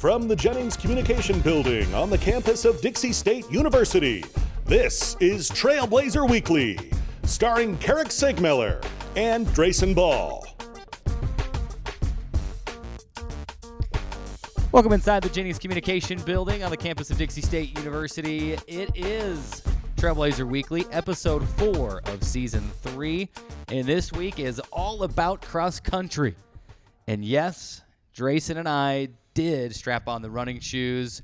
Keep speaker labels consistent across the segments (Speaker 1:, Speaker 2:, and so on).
Speaker 1: from the Jennings Communication Building on the campus of Dixie State University, this is Trailblazer Weekly, starring Keric Segmeller and Drayson Ball.
Speaker 2: Welcome inside the Jennings Communication Building on the campus of Dixie State University. It is Trailblazer Weekly, episode 4 of season 3, and this week is all about cross country. And yes, Drayson and I did strap on the running shoes,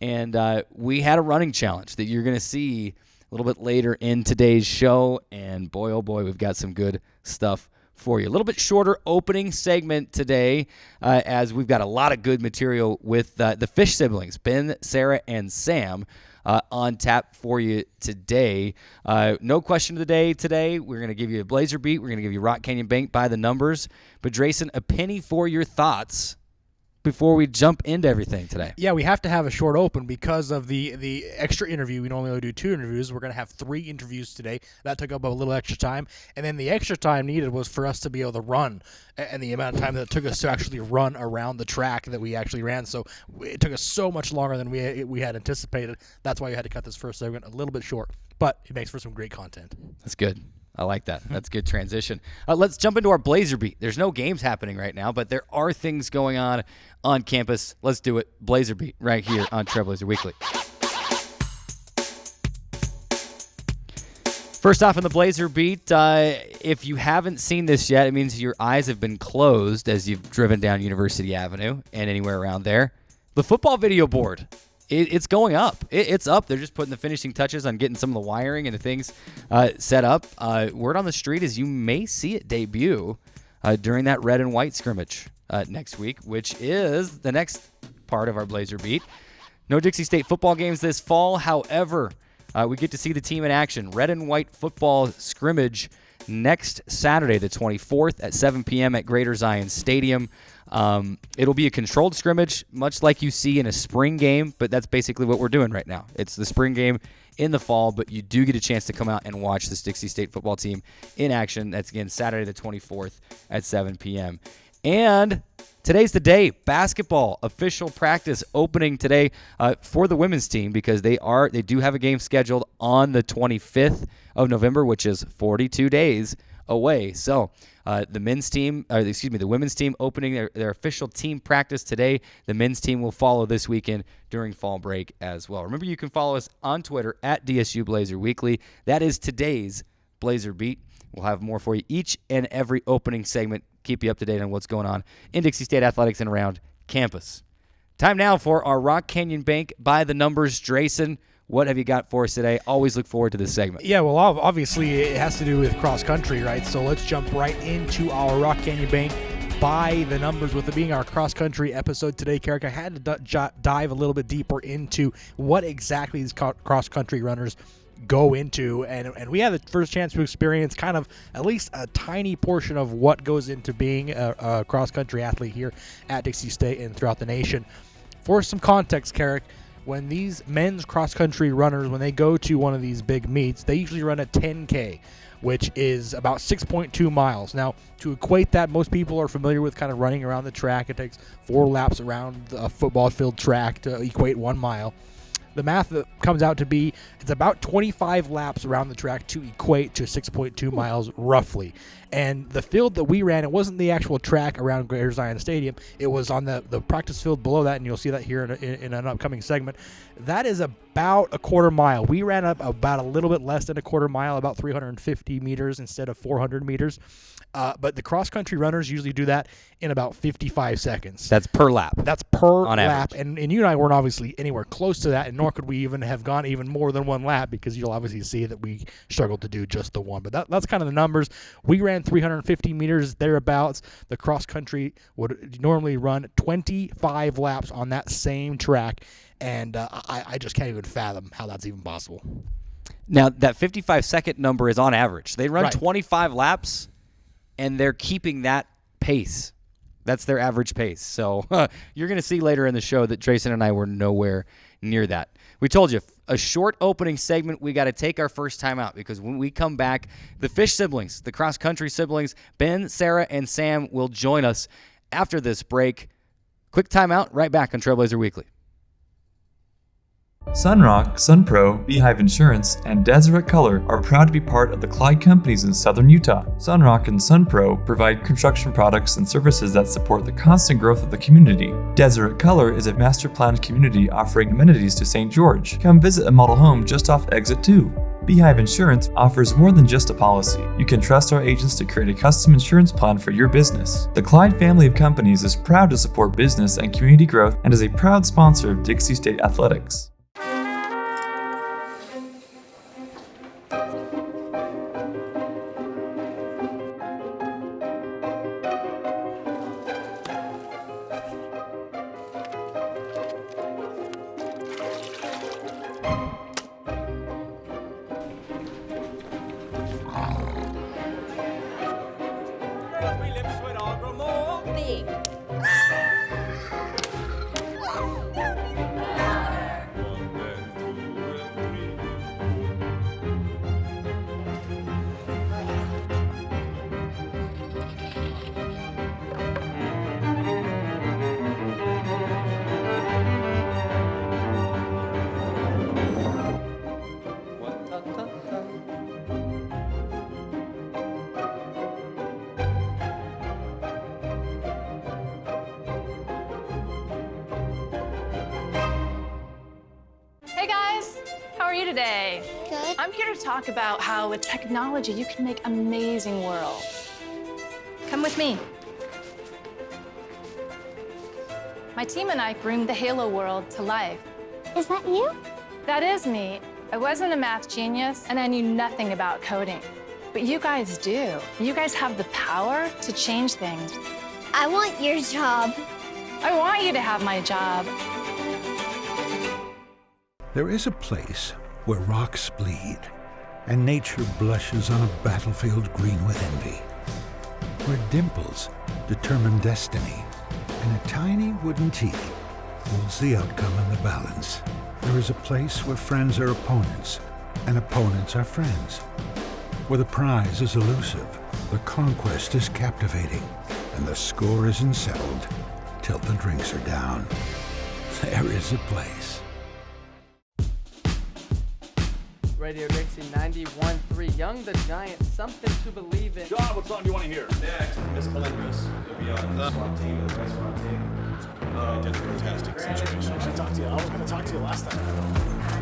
Speaker 2: and we had a running challenge that you're going to see a little bit later in today's show, and boy, oh boy, we've got some good stuff for you. A little bit shorter opening segment today, as we've got a lot of good material with the Fish siblings, Ben, Sara, and Sam, on tap for you today. No question of the day today. We're going to give you a Blazer beat. We're going to give you Rock Canyon Bank by the numbers. But Drayson, a penny for your thoughts before we jump into everything today.
Speaker 3: Yeah, we have to have a short open because of the extra interview. We normally do 2 interviews. We're going to have 3 interviews today. That took up a little extra time. And then the extra time needed was for us to be able to run, and the amount of time that it took us to actually run around the track that we actually ran. So it took us so much longer than we had anticipated. That's why we had to cut this first segment a little bit short. But it makes for some great content.
Speaker 2: That's good. I like that. That's a good transition. Let's jump into our Blazer beat. There's no games happening right now, but there are things going on campus. Let's do it. Blazer beat right here on Trailblazer Weekly. First off in the Blazer beat, if you haven't seen this yet, it means your eyes have been closed as you've driven down University Avenue and anywhere around there. The football video board. It's going up. It's up. They're just putting the finishing touches on getting some of the wiring and the things set up. Word on the street is you may see it debut during that red and white scrimmage next week, which is the next part of our Blazer beat. No Dixie State football games this fall. However, we get to see the team in action. Red and white football scrimmage next Saturday, the 24th at 7 p.m. at Greater Zion Stadium. It'll be a controlled scrimmage, much like you see in a spring game, but that's basically what we're doing right now. It's the spring game in the fall, but you do get a chance to come out and watch this Dixie State football team in action. That's, again, Saturday the 24th at 7 p.m. And today's the day. Basketball official practice opening today for the women's team because they do have a game scheduled on the 25th of November, which is 42 days away. So the women's team opening their official team practice today. The men's team will follow this weekend during fall break as well. Remember, you can follow us on Twitter at DSU Blazer Weekly. That is today's Blazer Beat. We'll have more for you each and every opening segment. Keep you up to date on what's going on in Dixie State athletics and around campus. Time now for our Rock Canyon Bank by the numbers. Drayson, what have you got for us today? Always look forward to this segment.
Speaker 3: Yeah, well, obviously it has to do with cross country, right? So let's jump right into our Rock Canyon Bank by the numbers, with it being our cross country episode today. Keric, I had to dive a little bit deeper into what exactly these cross country runners go into, and we had the first chance to experience kind of at least a tiny portion of what goes into being a cross country athlete here at Dixie State and throughout the nation. For some context, Keric, when these men's cross-country runners, when they go to one of these big meets, they usually run a 10K, which is about 6.2 miles. Now, to equate that, most people are familiar with kind of running around the track. It takes 4 laps around a football field track to equate 1 mile. The math that comes out to be, it's about 25 laps around the track to equate to 6.2 miles roughly. And the field that we ran, it wasn't the actual track around Greater Zion Stadium. It was on the practice field below that, and you'll see that here in an upcoming segment. That is about a quarter mile. We ran up about a little bit less than a quarter mile, about 350 meters instead of 400 meters. But the cross-country runners usually do that in about 55 seconds.
Speaker 2: That's per lap.
Speaker 3: That's per
Speaker 2: on
Speaker 3: lap.
Speaker 2: Average.
Speaker 3: And you and I weren't obviously anywhere close to that, and nor could we even have gone even more than 1 lap, because you'll obviously see that we struggled to do just the one. But that's kind of the numbers. We ran 350 meters thereabouts. The cross-country would normally run 25 laps on that same track, and I just can't even fathom how that's even possible.
Speaker 2: Now, that 55-second number is on average. They run
Speaker 3: Right.
Speaker 2: 25 laps, and they're keeping that pace. That's their average pace. So you're going to see later in the show that Drayson and I were nowhere near that. We told you, a short opening segment. We got to take our first time out, because when we come back, the Fish siblings, the cross-country siblings, Ben, Sara, and Sam will join us after this break. Quick timeout, right back on Trailblazer Weekly.
Speaker 4: Sunrock, Sunpro, Beehive Insurance, and Deseret Color are proud to be part of the Clyde companies in southern Utah. Sunrock and Sunpro provide construction products and services that support the constant growth of the community. Deseret Color is a master-planned community offering amenities to St. George. Come visit a model home just off Exit 2. Beehive Insurance offers more than just a policy. You can trust our agents to create a custom insurance plan for your business. The Clyde family of companies is proud to support business and community growth and is a proud sponsor of Dixie State Athletics.
Speaker 5: Hey guys, how are you today?
Speaker 6: Good.
Speaker 5: I'm here to talk about how with technology you can make amazing worlds. Come with me. My team and I bring the Halo world to life.
Speaker 6: Is that you?
Speaker 5: That is me. I wasn't a math genius and I knew nothing about coding. But you guys do. You guys have the power to change things.
Speaker 6: I want your job.
Speaker 5: I want you to have my job.
Speaker 7: There is a place where rocks bleed and nature blushes on a battlefield green with envy, where dimples determine destiny and a tiny wooden T holds the outcome in the balance. There is a place where friends are opponents and opponents are friends, where the prize is elusive, the conquest is captivating, and the score isn't settled till the drinks are down. There is a place.
Speaker 8: Radio Dixie 91.3, Young the Giant, something to believe in.
Speaker 1: John, what song do you want to hear?
Speaker 9: Next, Miss Calendris. You'll be on the SWAT team, the SWAT team.
Speaker 10: Did a fantastic situation. I should talk to you. I was going to talk to you last time.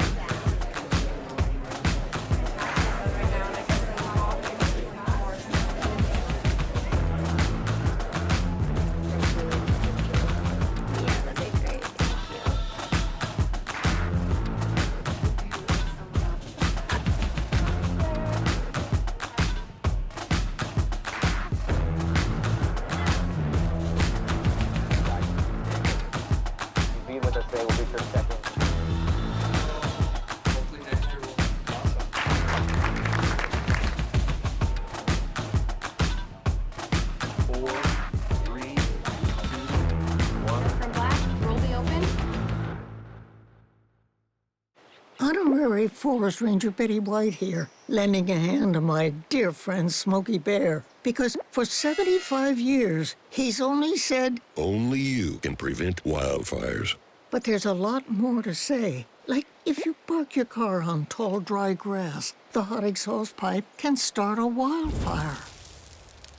Speaker 11: Honorary Forest Ranger Betty White here, lending a hand to my dear friend Smokey Bear, because for 75 years, he's only said,
Speaker 12: only you can prevent wildfires.
Speaker 11: But there's a lot more to say. Like, if you park your car on tall, dry grass, the hot exhaust pipe can start a wildfire.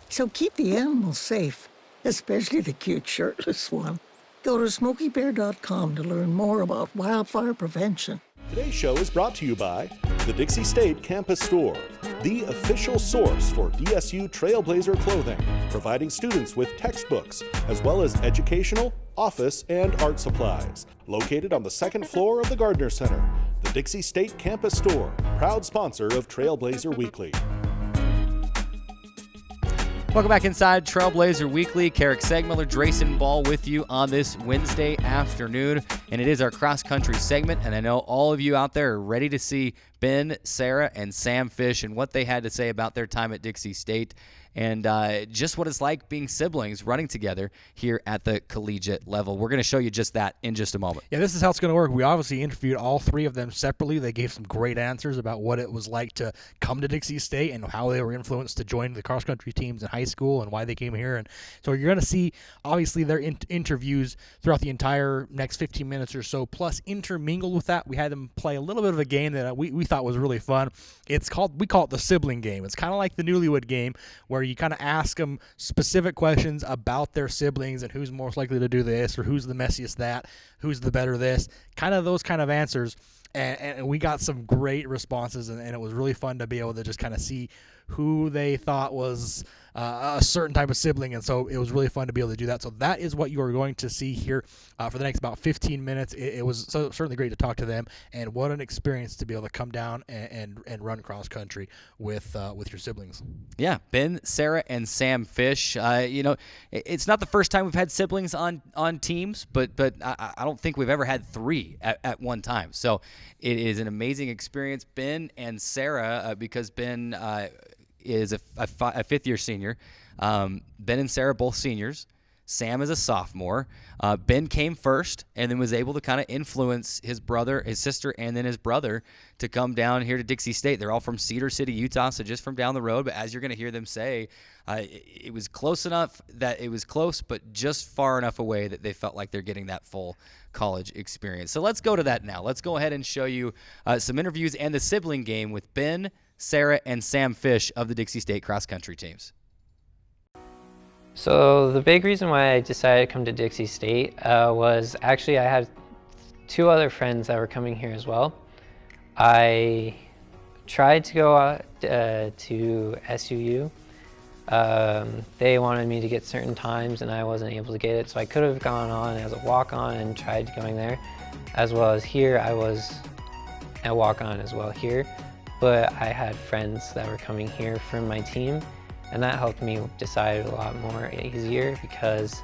Speaker 11: So keep the animals safe, especially the cute shirtless one. Go to SmokeyBear.com to learn more about wildfire prevention.
Speaker 1: Today's show is brought to you by the Dixie State Campus Store, the official source for DSU Trailblazer clothing, providing students with textbooks, as well as educational, office, and art supplies. Located on the second floor of the Gardner Center, the Dixie State Campus Store, proud sponsor of Trailblazer Weekly.
Speaker 2: Welcome back inside Trailblazer Weekly. Keric Segmiller, Drayson Ball with you on this Wednesday afternoon. And it is our cross-country segment. And I know all of you out there are ready to see Ben, Sara, and Sam Fish and what they had to say about their time at Dixie State and just what it's like being siblings running together here at the collegiate level. We're going to show you just that in just a moment.
Speaker 3: Yeah, this is how it's going to work. We obviously interviewed all three of them separately. They gave some great answers about what it was like to come to Dixie State and how they were influenced to join the cross-country teams in high school and why they came here. And so you're going to see, obviously, their interviews throughout the entire next 15 minutes or so. Plus, intermingled with that, we had them play a little bit of a game that we thought was really fun. We call it the Sibling Game. It's kind of like the Newlywed Game, where you kind of ask them specific questions about their siblings and who's most likely to do this or who's the messiest that, who's the better this, kind of those kind of answers. And we got some great responses, and it was really fun to be able to just kind of see who they thought was a certain type of sibling, and so it was really fun to be able to do that. So that is what you are going to see here for the next about 15 minutes. It was certainly great to talk to them, and what an experience to be able to come down and run cross country with your siblings.
Speaker 2: Yeah, Ben, Sara, and Sam Fish. It's not the first time we've had siblings on teams, but I don't think we've ever had three at one time. So it is an amazing experience. Ben and Sara, because Ben is a fifth-year senior. Ben and Sara both seniors. Sam is a sophomore. Ben came first and then was able to kind of influence his brother, his sister, and then his brother to come down here to Dixie State. They're all from Cedar City, Utah, so just from down the road. But as you're going to hear them say, it was close enough that it was close, but just far enough away that they felt like they're getting that full college experience. So let's go to that now. Let's go ahead and show you some interviews and the Sibling Game with Ben, Sara, and Sam Fish of the Dixie State cross-country teams.
Speaker 13: So the big reason why I decided to come to Dixie State was actually I had two other friends that were coming here as well. I tried to go out to SUU. They wanted me to get certain times and I wasn't able to get it, so I could have gone on as a walk-on and tried going there. As well as here, I was a walk-on as well here, but I had friends that were coming here from my team, and that helped me decide a lot more easier because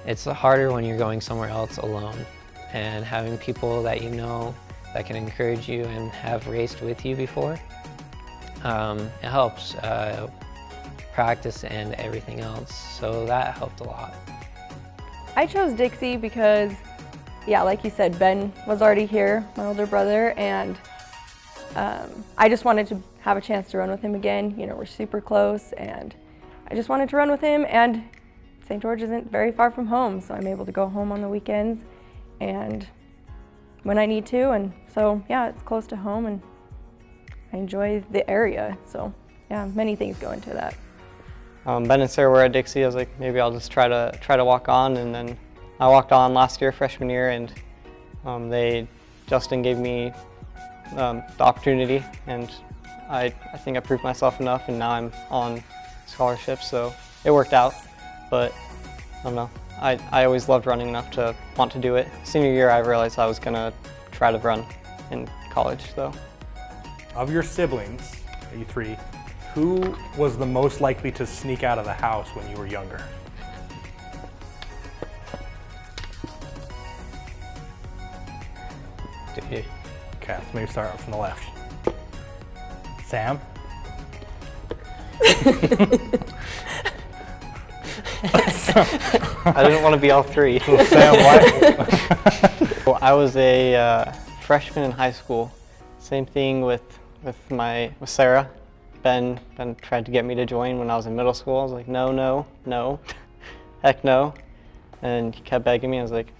Speaker 13: it's harder when you're going somewhere else alone, and having people that you know that can encourage you and have raced with you before, it helps practice and everything else, so that helped a lot.
Speaker 14: I chose Dixie because, yeah, like you said, Ben was already here, my older brother, and I just wanted to have a chance to run with him again. You know, we're super close, and I just wanted to run with him, and St. George isn't very far from home, so I'm able to go home on the weekends and when I need to, and so, yeah, it's close to home, and I enjoy the area, so, yeah, many things go into that.
Speaker 15: Ben and Sara were at Dixie. I was like, maybe I'll just try to walk on, and then I walked on last year, freshman year, and Justin gave me the opportunity, and I think I proved myself enough, and now I'm on scholarship, so it worked out. But I don't know, I always loved running enough to want to do it. Senior year, I realized I was gonna try to run in college, so.
Speaker 16: Of your siblings, you three, who was the most likely to sneak out of the house when you were younger? Okay, let's maybe start from the left. Sam?
Speaker 15: I didn't want to be all three.
Speaker 16: So Sam, why?
Speaker 15: Well, I was a freshman in high school. Same thing with Sara. Ben tried to get me to join when I was in middle school. I was like, no, heck no. And he kept begging me. I was like,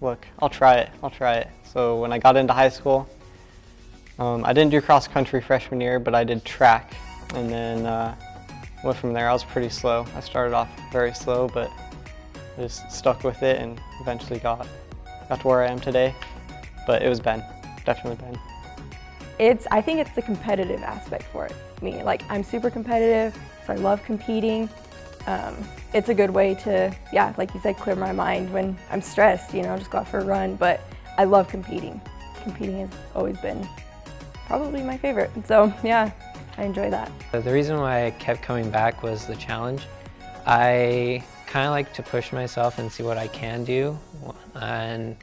Speaker 15: look, I'll try it. So when I got into high school, I didn't do cross country freshman year, but I did track. And then went from there. I was pretty slow. I started off very slow, but I just stuck with it and eventually got to where I am today. But it was Ben, definitely Ben.
Speaker 14: I think it's the competitive aspect for me. Like, I'm super competitive, so I love competing. It's a good way to, yeah, like you said, clear my mind when I'm stressed, you know, just go out for a run. But I love competing. Competing has always been probably my favorite. So, yeah, I enjoy that.
Speaker 13: The reason why I kept coming back was the challenge. I kind of like to push myself and see what I can do. And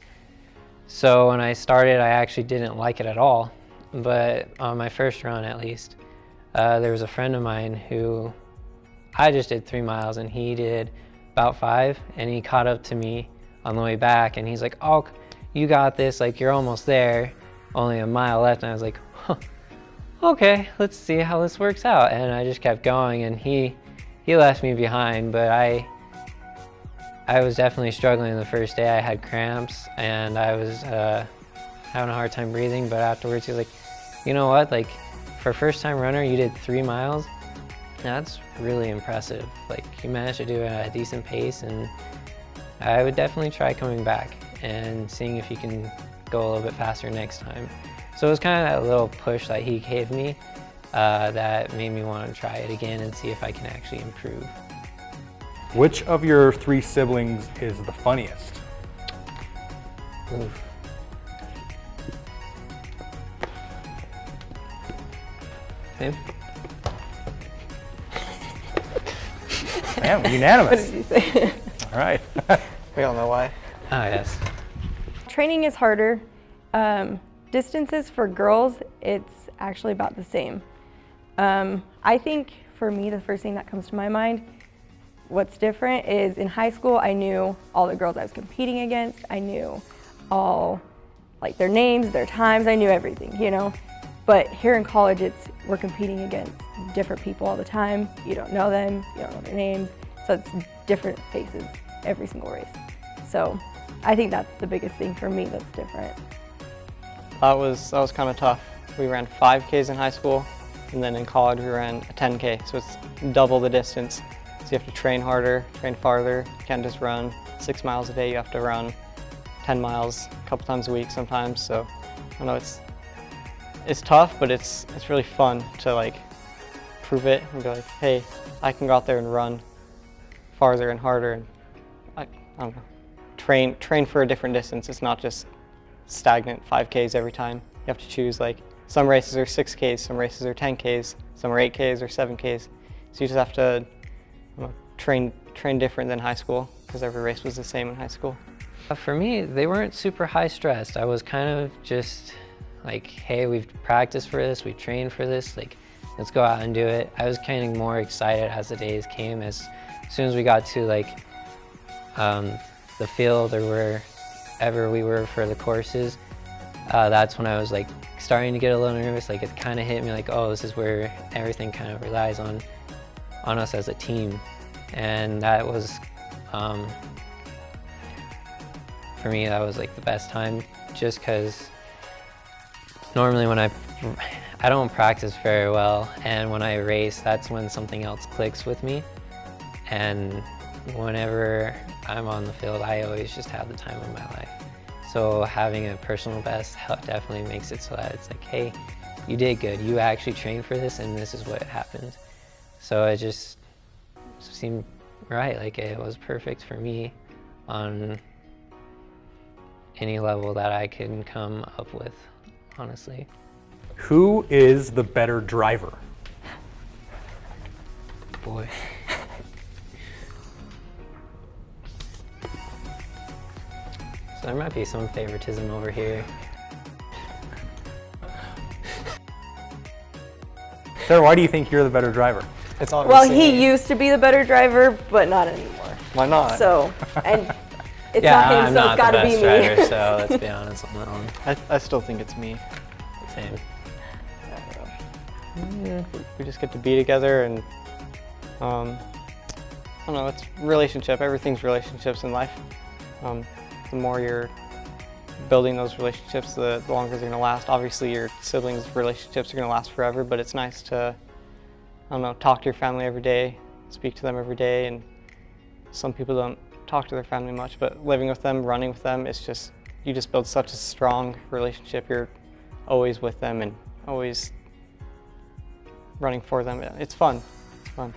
Speaker 13: so when I started, I actually didn't like it at all. but on my first run at least, there was a friend of mine who, I just did 3 miles and he did about 5, and he caught up to me on the way back and he's like, oh, you got this, like you're almost there, only a mile left. And I was like, huh, okay, let's see how this works out. And I just kept going, and he left me behind, but I was definitely struggling the first day. I had cramps and I was having a hard time breathing, but afterwards he was like, you know what, like for a first time runner, you did 3 miles. That's really impressive. Like you managed to do it at a decent pace, and I would definitely try coming back and seeing if you can go a little bit faster next time. So it was kind of that little push that he gave me that made me want to try it again and see if I can actually improve.
Speaker 16: Which of your 3 siblings is the funniest?
Speaker 13: Oof. Him?
Speaker 16: Damn, unanimous.
Speaker 14: What did you say?
Speaker 16: All right.
Speaker 15: We all know why.
Speaker 13: Oh, yes.
Speaker 14: Training is harder. Distances for girls, it's actually about the same. I think for me, the first thing that comes to my mind, what's different is in high school, I knew all the girls I was competing against. I knew all like their names, their times, I knew everything, you know? But here in college, we're competing against different people all the time. You don't know them, you don't know their names, so it's different faces every single race. So I think that's the biggest thing for me that's different.
Speaker 15: That was kind of tough. We ran 5Ks in high school, and then in college we ran a 10K, so it's double the distance. So you have to train harder, train farther. You can't just run 6 miles a day, you have to run 10 miles a couple times a week sometimes. So I know it's tough, but it's really fun to like prove it and be like, hey, I can go out there and run farther and harder, and I don't know, train for a different distance. It's not just stagnant 5Ks every time. You have to choose, like some races are 6Ks, some races are 10Ks, some are 8Ks or 7Ks. So you just have to train different than high school, because every race was the same in high school.
Speaker 13: For me, they weren't super high stressed. I was kind of just like, hey, we've practiced for this, we trained for this, like, let's go out and do it. I was kind of more excited as the days came. As soon as we got to like the field or wherever we were for the courses, that's when I was like starting to get a little nervous. Like it kind of hit me like, oh, this is where everything kind of relies on us as a team. And that was, for me, that was like the best time, just because normally when I don't practice very well, and when I race, that's when something else clicks with me. And whenever I'm on the field, I always just have the time of my life. So having a personal best definitely makes it so that it's like, hey, you did good. You actually trained for this, and this is what happened. So it just seemed right. Like it was perfect for me on any level that I can come up with, honestly.
Speaker 16: Who is the better driver?
Speaker 13: Boy. So there might be some favoritism over here.
Speaker 16: Sara, why do you think you're the better driver?
Speaker 15: It's all
Speaker 14: well, he used to be the better driver, but not anymore.
Speaker 15: Why not?
Speaker 14: So, and it's
Speaker 13: yeah,
Speaker 14: not him,
Speaker 13: I'm
Speaker 14: so
Speaker 13: not
Speaker 14: it's gotta
Speaker 13: the
Speaker 14: be
Speaker 13: best
Speaker 14: me.
Speaker 13: driver, so let's be honest on that one.
Speaker 15: I still think it's me.
Speaker 13: Same.
Speaker 15: We just get to be together, and I don't know, it's relationship. Everything's relationships in life. The more you're building those relationships, the longer they're gonna last. Obviously your siblings' relationships are gonna last forever, but it's nice to, I don't know, talk to your family every day, speak to them every day, and some people don't talk to their family much, but living with them, running with them, it's just, you just build such a strong relationship. You're always with them and always running for them. It's fun. It's fun.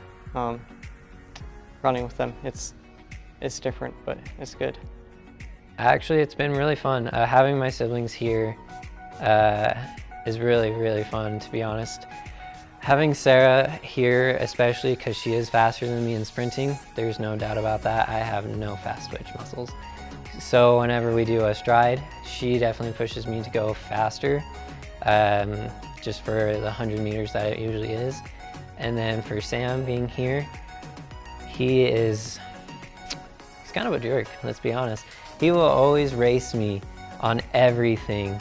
Speaker 15: Running with them, it's different, but it's good.
Speaker 13: Actually, it's been really fun. Having my siblings here is really, really fun, to be honest. Having Sara here, especially because she is faster than me in sprinting, there's no doubt about that. I have no fast twitch muscles. So whenever we do a stride, she definitely pushes me to go faster. just for the 100 meters that it usually is. And then for Sam being here, he's kind of a jerk, let's be honest. He will always race me on everything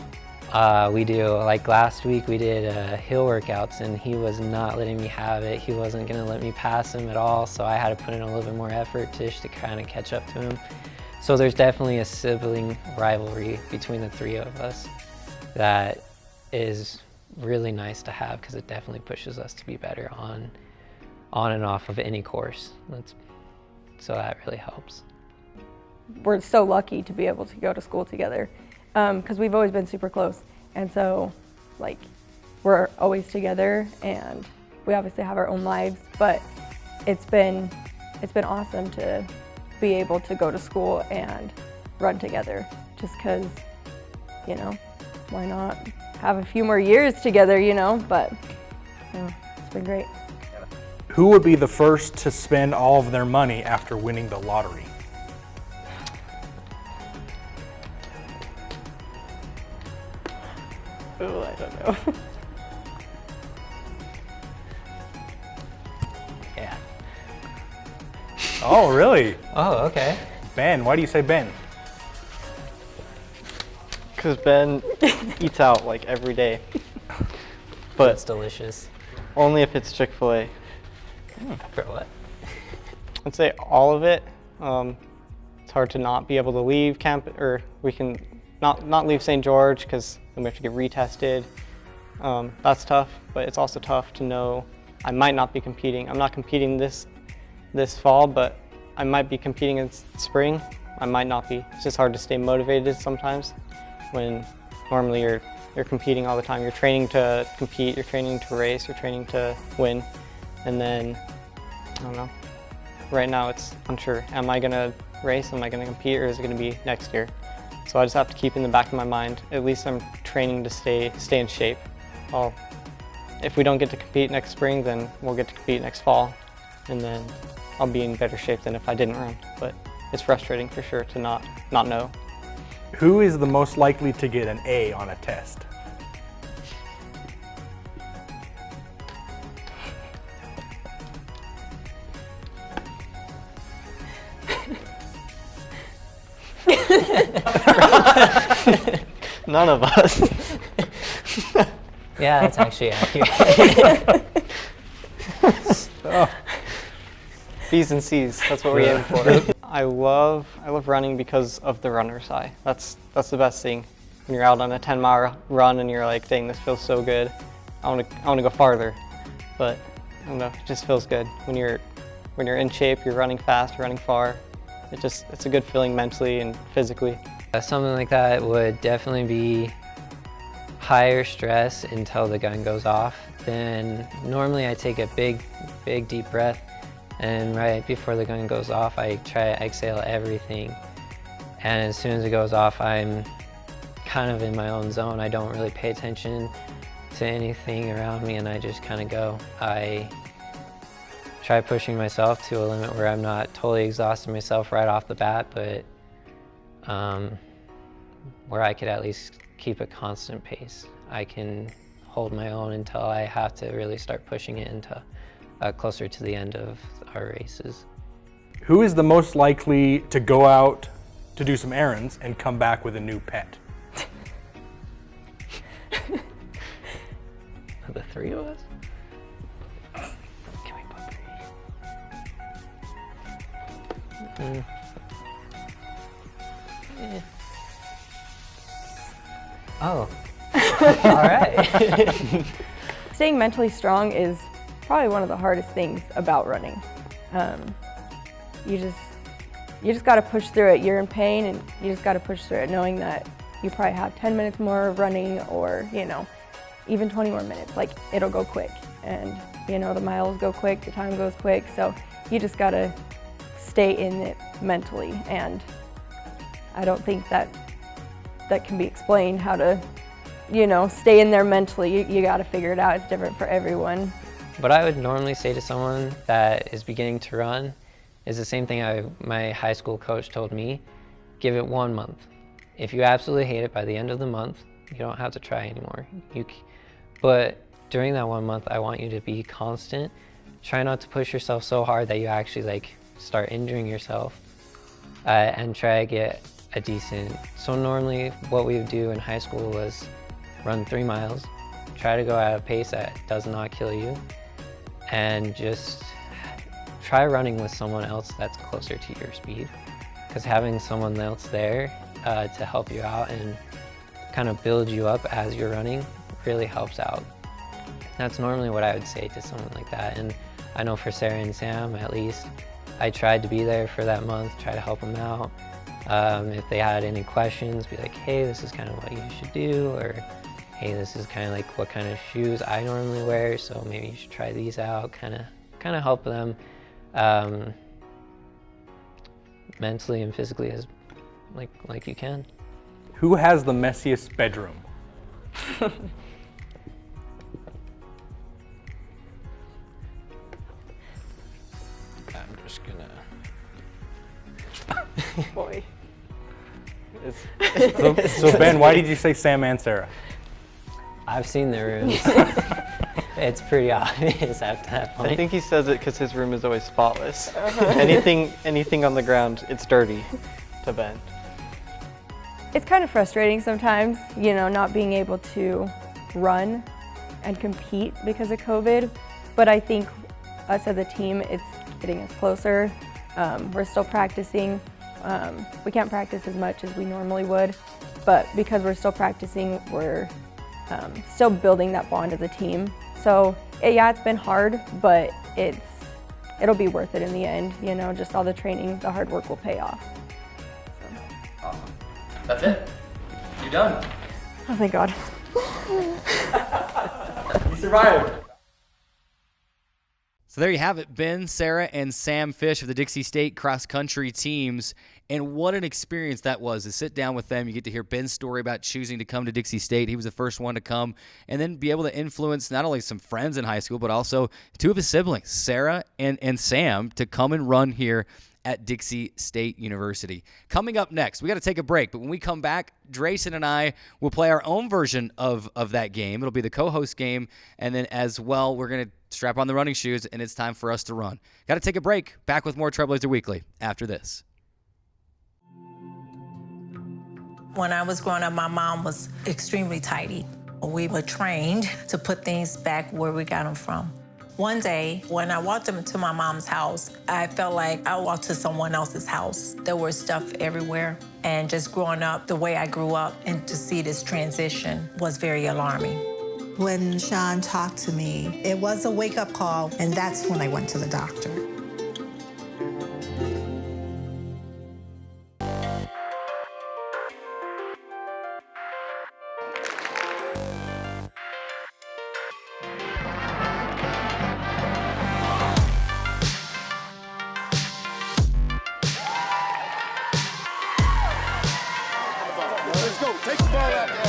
Speaker 13: we do. Like last week we did hill workouts and he was not letting me have it. He wasn't gonna let me pass him at all, so I had to put in a little bit more effort to kind of catch up to him. So there's definitely a sibling rivalry between the three of us that is really nice to have, because it definitely pushes us to be better on and off of any course. So that really helps.
Speaker 14: We're so lucky to be able to go to school together, because we've always been super close, and so like we're always together, and we obviously have our own lives, but it's been awesome to be able to go to school and run together, just because, you know, why not have a few more years together, you know, but it's been great.
Speaker 16: Who would be the first to spend all of their money after winning the lottery?
Speaker 14: Oh, I don't know.
Speaker 13: Yeah.
Speaker 16: Oh, really?
Speaker 13: Oh, okay.
Speaker 16: Ben, why do you say Ben?
Speaker 15: Because Ben eats out like every day. But
Speaker 13: it's delicious.
Speaker 15: Only if it's Chick-fil-A.
Speaker 13: For what?
Speaker 15: I'd say all of it. It's hard to not be able to leave camp, or we can not leave St. George because then we have to get retested. That's tough, but it's also tough to know I might not be competing. I'm not competing this fall, but I might be competing in spring. I might not be. It's just hard to stay motivated sometimes when normally you're competing all the time. You're training to compete, you're training to race, you're training to win. And then, I don't know, right now it's unsure. Am I gonna race, am I gonna compete, or is it gonna be next year? So I just have to keep in the back of my mind, at least I'm training to stay in shape. If we don't get to compete next spring, then we'll get to compete next fall, and then I'll be in better shape than if I didn't run. But it's frustrating for sure to not know.
Speaker 16: Who is the most likely to get an A on a test?
Speaker 15: None of us.
Speaker 13: Yeah, that's actually accurate.
Speaker 15: Oh. B's and C's, that's what we aim for. I love running because of the runner's high. That's the best thing. When you're out on a 10-mile run and you're like, dang, this feels so good. I want to go farther. But I don't know, it just feels good. When you're in shape, you're running fast, you're running far. It's a good feeling mentally and physically.
Speaker 13: Something like that would definitely be higher stress until the gun goes off. Then normally I take a big deep breath, and right before the gun goes off I try to exhale everything. And as soon as it goes off, I'm kind of in my own zone. I don't really pay attention to anything around me, and I just kind of go. I try pushing myself to a limit where I'm not totally exhausting myself right off the bat, but where I could at least keep a constant pace. I can hold my own until I have to really start pushing it into closer to the end of our races.
Speaker 16: Who is the most likely to go out to do some errands and come back with a new pet?
Speaker 13: The three of us? Can we put Yeah. Oh. All right.
Speaker 14: Staying mentally strong is probably one of the hardest things about running. You just got to push through it. You're in pain, and you just got to push through it, knowing that you probably have 10 minutes more of running, or even 20 more minutes. Like, it'll go quick, and the miles go quick, the time goes quick. So you just got to stay in it mentally, and I don't think that can be explained how to stay in there mentally. You got to figure it out. It's different for everyone.
Speaker 13: What I would normally say to someone that is beginning to run is the same thing my high school coach told me. Give it 1 month. If you absolutely hate it by the end of the month, You don't have to try anymore. But during that 1 month, I want you to be constant. Try not to push yourself so hard that you actually like start injuring yourself, and try to get a decent. So normally what we would do in high school was run 3 miles, try to go at a pace that does not kill you, and just try running with someone else that's closer to your speed, because having someone else there to help you out and kind of build you up as you're running really helps out. That's normally what I would say to someone like that. And I know for Sara and Sam, at least, I tried to be there for that month, try to help them out. If they had any questions, be like, hey, this is kind of what you should do, or hey, this is kind of like what kind of shoes I normally wear, so maybe you should try these out, kind of help them mentally and physically as like you can.
Speaker 16: Who has the messiest bedroom?
Speaker 15: I'm just gonna.
Speaker 14: Boy.
Speaker 16: So Ben, why did you say Sam and Sara?
Speaker 13: I've seen their rooms. It's pretty obvious at that point.
Speaker 15: I think he says it because his room is always spotless. Anything on the ground, it's dirty to Ben.
Speaker 14: It's kind of frustrating sometimes, you know, not being able to run and compete because of COVID. But I think us as a team, it's getting us closer. We're still practicing. We can't practice as much as we normally would, but because we're still practicing, we're still building that bond as a team. So yeah, it's been hard, but it'll be worth it in the end. You know, just all the training, the hard work will pay off.
Speaker 2: Awesome. That's it. You're done.
Speaker 14: Oh, thank God.
Speaker 2: You survived. So there you have it, Ben, Sara, and Sam Fish of the Dixie State cross-country teams. And what an experience that was to sit down with them. You get to hear Ben's story about choosing to come to Dixie State. He was the first one to come, and then be able to influence not only some friends in high school, but also 2 of his siblings, Sara and Sam, to come and run here at Dixie State University. Coming up next, we got to take a break, but when we come back, Drayson and I will play our own version of that game. It'll be the co-host game, and then as well, we're going to strap on the running shoes, and it's time for us to run. Got to take a break. Back with more Trailblazer Weekly after this.
Speaker 17: When I was growing up, my mom was extremely tidy. We were trained to put things back where we got them from. One day, when I walked into my mom's house, I felt like I walked to someone else's house. There was stuff everywhere. And just growing up the way I grew up, and to see this transition was very alarming.
Speaker 18: When Sean talked to me, it was a wake-up call, and that's when I went to the doctor.
Speaker 10: Let's go. Take the ball out there.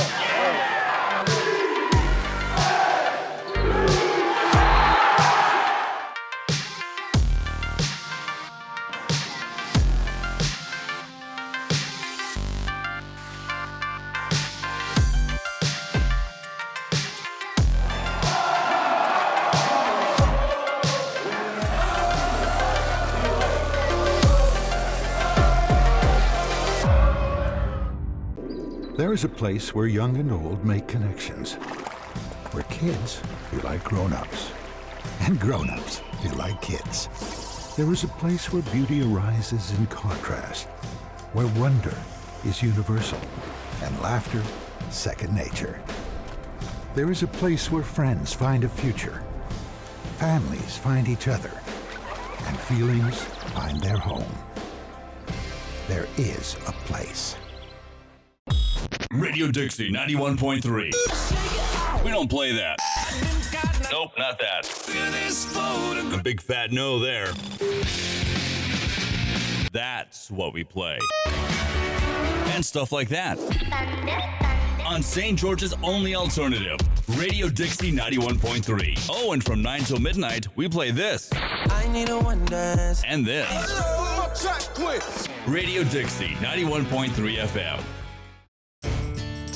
Speaker 7: There is a place where young and old make connections, where kids feel like grown-ups, and grown-ups feel like kids. There is a place where beauty arises in contrast, where wonder is universal, and laughter second nature. There is a place where friends find a future, families find each other, and feelings find their home. There is a place.
Speaker 19: Radio Dixie 91.3. We don't play that. Nope, not that. A big fat no there. That's what we play. And stuff like that. On St. George's only alternative, Radio Dixie 91.3. Oh, and from 9 till midnight, we play this. I need a one dance. And this. Radio Dixie 91.3 FM.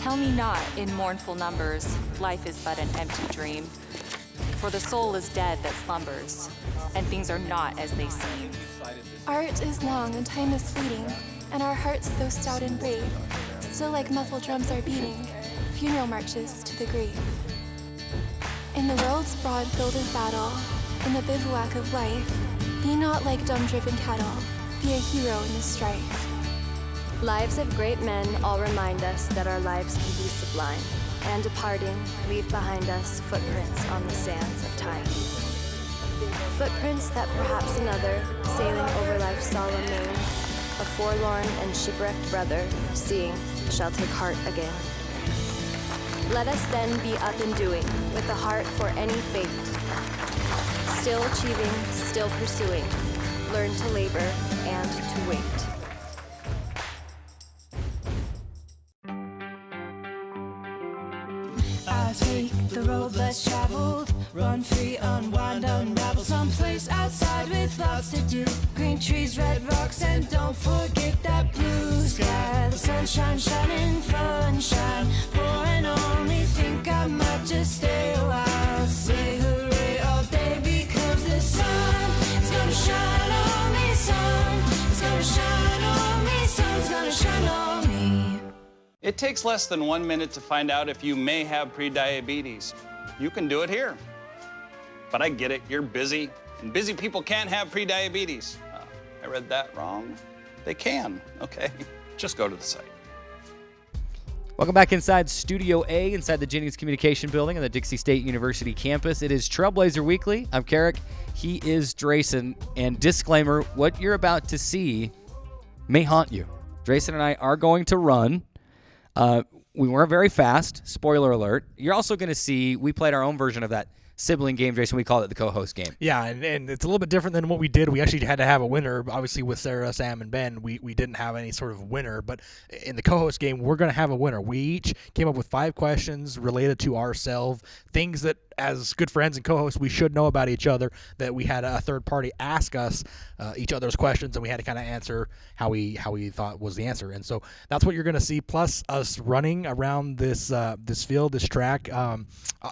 Speaker 20: Tell me not in mournful numbers, life is but an empty dream. For the soul is dead that slumbers, and things are not as they seem.
Speaker 21: Art is long and time is fleeting, and our hearts though stout and brave, still like muffled drums are beating, funeral marches to the grave. In the world's broad field of battle, in the bivouac of life, be not like dumb-driven cattle, be a hero in the strife.
Speaker 22: Lives of great men all remind us that our lives can be sublime, and departing, leave behind us footprints on the sands of time. Footprints that perhaps another, sailing over life's solemn main, a forlorn and shipwrecked brother, seeing, shall take heart again. Let us then be up and doing, with a heart for any fate. Still achieving, still pursuing, learn to labor and to wait.
Speaker 23: I take the road less traveled, run free, unwind, unravel, someplace outside with lots to do. Green trees, red rocks, and don't forget that blue sky. The sunshine shining, sunshine pouring on me. Think I might just stay a while. Say hooray all day because the sun is gonna shine on me. Sun is gonna shine on me. Sun's gonna shine on me.
Speaker 24: It takes less than 1 minute to find out if you may have prediabetes. You can do it here. But I get it, you're busy, and busy people can't have prediabetes. I read that wrong. They can, okay? Just go to the site.
Speaker 2: Welcome back inside Studio A, inside the Jennings Communication Building on the Dixie State University campus. It is Trailblazer Weekly. I'm Keric. He is Drayson. And disclaimer, what you're about to see may haunt you. Drayson and I are going to run. We weren't very fast. Spoiler alert. You're also going to see we played our own version of that sibling game, Drayson. We call it the co-host game.
Speaker 3: Yeah, and it's a little bit different than what we did. We actually had to have a winner. Obviously, with Sara, Sam, and Ben, we didn't have any sort of winner. But in the co-host game, we're going to have a winner. We each came up with 5 questions related to ourselves, things that, as good friends and co-hosts, we should know about each other, that we had a third party ask us each other's questions, and we had to kind of answer how we thought was the answer. And so that's what you're going to see, plus us running around this field, this track.